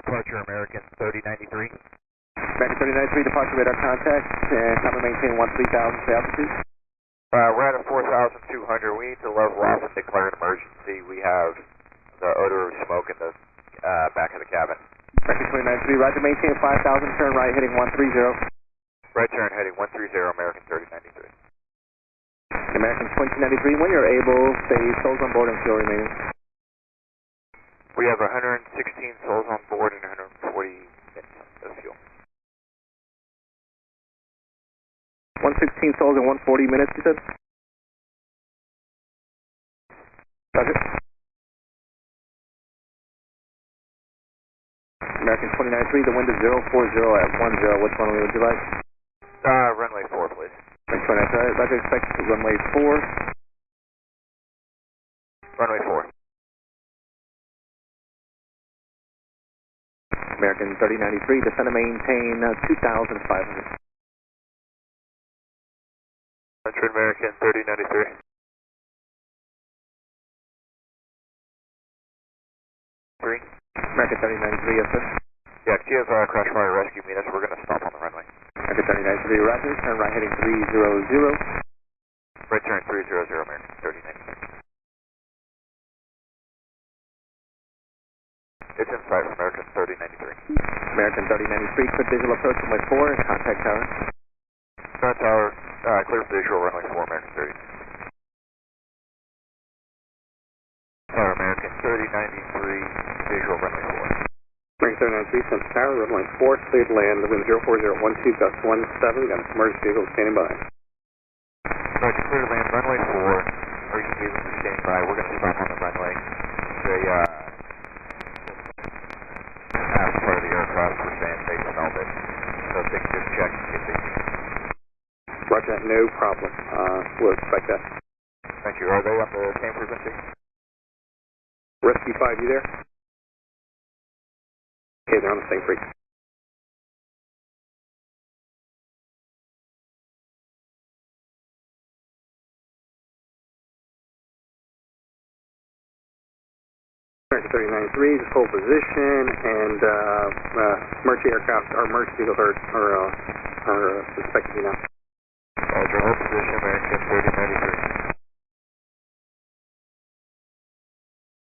Departure American 3093. American 3093, departure radar contact, and number maintain 13,000 for altitude. We're at a 4,200. We need to level off and declare an emergency. We have the odor of smoke in the back of the cabin. American 3093, roger, maintain 5,000, turn right, heading 130. Right turn, heading 130, American 3093. American 2093, when you're able, stay souls on board and fuel remaining. We have 116 souls on board and 140 minutes of fuel. 116 souls in 140 minutes, you said? Roger. American 2093, the wind is 040 at 10. Which runway would you like? Runway 4, please. American 2093, roger, expect runway 4. Runway 4. American 3093, descend and maintain 2,500. Central American 3093. 3. American 3093, yes sir. Yeah, if you have crash fire rescue meet us, we're going to stop on the runway. American 3093, roger, turn right heading 300. Right turn 300, American 3093. It's in sight from American 3093. American 3093, clear visual approach runway 4, contact tower. Contact tower, clear visual runway 4, American 30. American 3093, visual runway 4. American 3093, Central Tower, runway 4, cleared to land, wind 04012, gust 17, got an emergency vehicle standing by. Roger, clear to land, runway 4, emergency vehicle standing by. We're going to stop on the runway. The half part of the aircraft were saying they smelled it, so if they can just check and see if they see it. Roger, no problem. We'll expect that. Thank you. Are they on the same frequency? Rescue 5, you there? Okay, they're on the same frequency. American 3093, just hold position, and emergency aircraft, or emergency vehicles are suspected to be now. Roger, hold position, American 3093.